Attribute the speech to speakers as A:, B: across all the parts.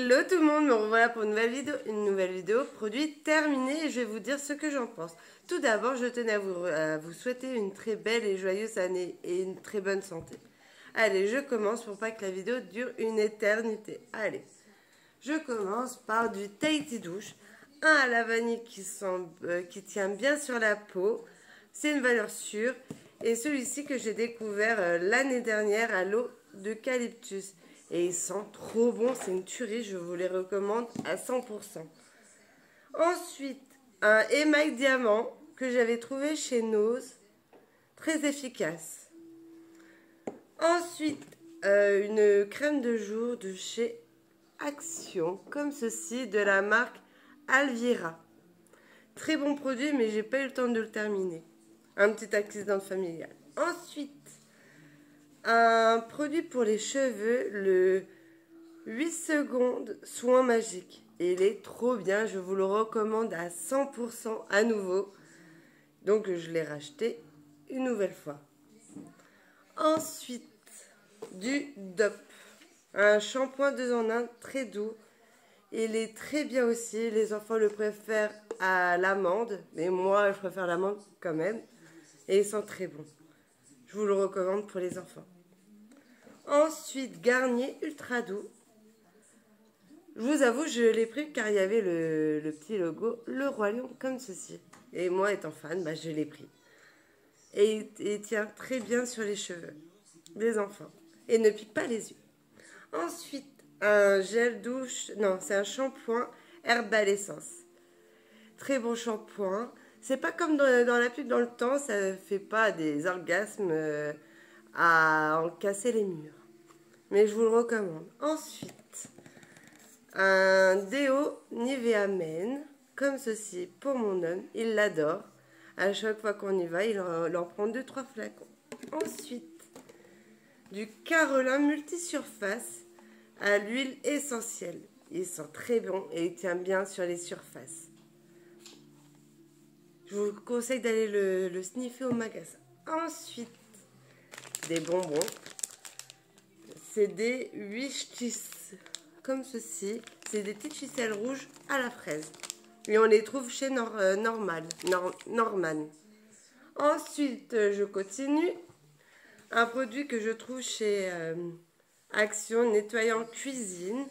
A: Hello tout le monde, me revoilà pour une nouvelle vidéo, produit terminé et je vais vous dire ce que j'en pense. Tout d'abord, je tenais à vous souhaiter une très belle et joyeuse année et une très bonne santé. Allez, je commence pour pas que la vidéo dure une éternité. Allez, je commence par du Tahiti douche, un à la vanille qui tient bien sur la peau, c'est une valeur sûre, et celui-ci que j'ai découvert l'année dernière à l'eau d'eucalyptus. Et il sent trop bon, c'est une tuerie, je vous les recommande à 100%. Ensuite, un émail diamant que j'avais trouvé chez Nose, très efficace. Ensuite, une crème de jour de chez Action, comme ceci, de la marque Alvira. Très bon produit, mais j'ai pas eu le temps de le terminer. Un petit accident familial. Ensuite, un produit pour les cheveux, le 8 secondes soin magique. Et il est trop bien, je vous le recommande à 100% à nouveau. Donc je l'ai racheté une nouvelle fois. Ensuite, du DOP. Un shampoing 2 en 1 très doux. Il est très bien aussi, les enfants le préfèrent à l'amande. Mais moi je préfère l'amande quand même. Et il sent très bon. Je vous le recommande pour les enfants. Ensuite, Garnier Ultra Doux. Je vous avoue, je l'ai pris car il y avait le petit logo Le Roi Lion comme ceci. Et moi étant fan, bah, je l'ai pris. Et il tient très bien sur les cheveux des enfants. Et ne pique pas les yeux. Ensuite, un gel douche. Non, c'est un shampoing Herbal Essence. Très bon shampoing. C'est pas comme dans la pub dans le temps, ça fait pas des orgasmes à en casser les murs. Mais je vous le recommande. Ensuite, un déo Nivea Men, comme ceci, pour mon homme. Il l'adore. À chaque fois qu'on y va, il en prend 2-3 flacons. Ensuite, du Carolin Multisurface à l'huile essentielle. Il sent très bon et il tient bien sur les surfaces. Je vous conseille d'aller le sniffer au magasin. Ensuite, des bonbons. C'est des Wichtis, comme ceci. C'est des petites ficelles rouges à la fraise. Et on les trouve chez Norman. Ensuite, je continue. Un produit que je trouve chez Action, nettoyant cuisine.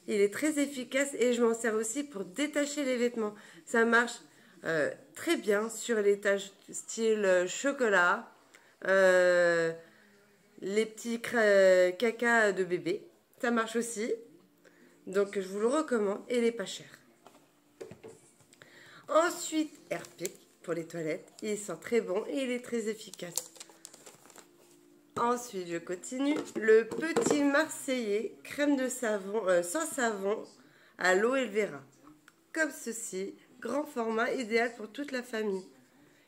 A: Il est très efficace et je m'en sers aussi pour détacher les vêtements. Ça marche très bien sur les taches style chocolat, les petits caca de bébé. Ça marche aussi. Donc je vous le recommande et il n'est pas cher. Ensuite, Airpick pour les toilettes. Il sent très bon et il est très efficace. Ensuite, je continue. Le Petit Marseillais, crème de savon, sans savon, à l'aloe vera. Comme ceci, grand format, idéal pour toute la famille.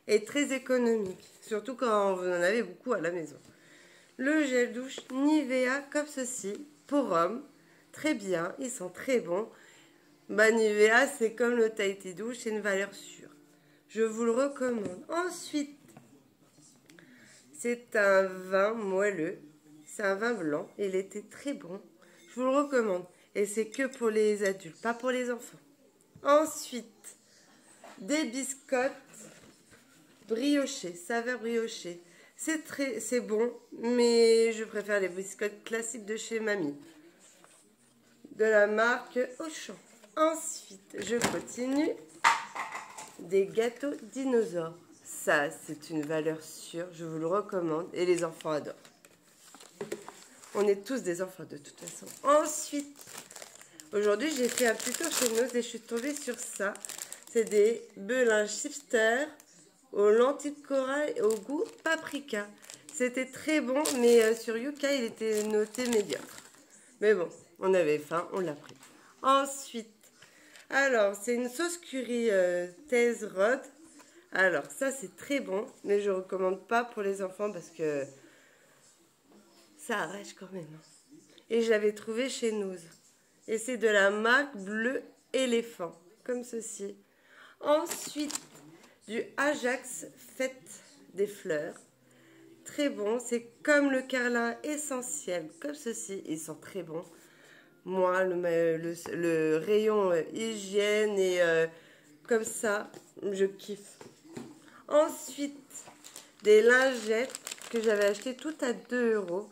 A: Et très économique, surtout quand vous en avez beaucoup à la maison. Le gel douche Nivea, comme ceci, pour hommes. Très bien, il sent très bon. Bah, Nivea, c'est comme le Tahiti douche, c'est une valeur sûre. Je vous le recommande. Ensuite, c'est un vin moelleux. C'est un vin blanc. Il était très bon. Je vous le recommande. Et c'est que pour les adultes, pas pour les enfants. Ensuite, des biscottes briochés, saveur briochée. C'est bon, mais je préfère les biscottes classiques de chez Mamie. De la marque Auchan. Ensuite, je continue. Des gâteaux dinosaures. Ça, c'est une valeur sûre, je vous le recommande. Et les enfants adorent. On est tous des enfants de toute façon. Ensuite, aujourd'hui, j'ai fait un petit tour chez nous et je suis tombée sur ça. C'est des Belin Shifter aux lentilles de corail et au goût paprika. C'était très bon, mais sur Yuka, il était noté médiocre. Mais bon, on avait faim, on l'a pris. Ensuite, alors, c'est une sauce curry Taze Rod. Alors, ça, c'est très bon, mais je ne recommande pas pour les enfants parce que ça arrache quand même. Et je l'avais trouvé chez Nose. Et c'est de la marque Bleu Éléphant, comme ceci. Ensuite, du Ajax Fête des fleurs. Très bon, c'est comme le carlin essentiel, comme ceci. Ils sont très bons. Moi, le rayon hygiène et comme ça, je kiffe. Ensuite, des lingettes que j'avais achetées toutes à 2 euros.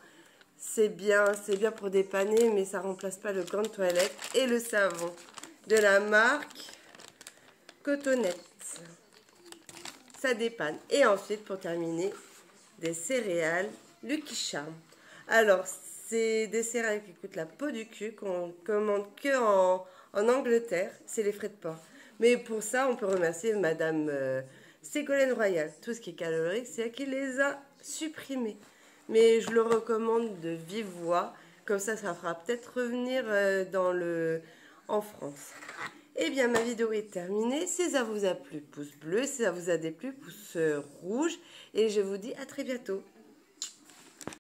A: C'est bien pour dépanner, mais ça remplace pas le gant de toilette. Et le savon de la marque Cotonnette. Ça dépanne. Et ensuite, pour terminer, des céréales Lucky Charm. Alors, c'est des céréales qui coûtent la peau du cul, qu'on commande que en Angleterre. C'est les frais de port. Mais pour ça, on peut remercier Madame Ségolène Royal. Tout ce qui est calorique, c'est elle qui les a supprimés. Mais je le recommande de vive voix. Comme ça fera peut-être revenir en France. Eh bien, ma vidéo est terminée. Si ça vous a plu, pouce bleu. Si ça vous a déplu, pouce rouge. Et je vous dis à très bientôt.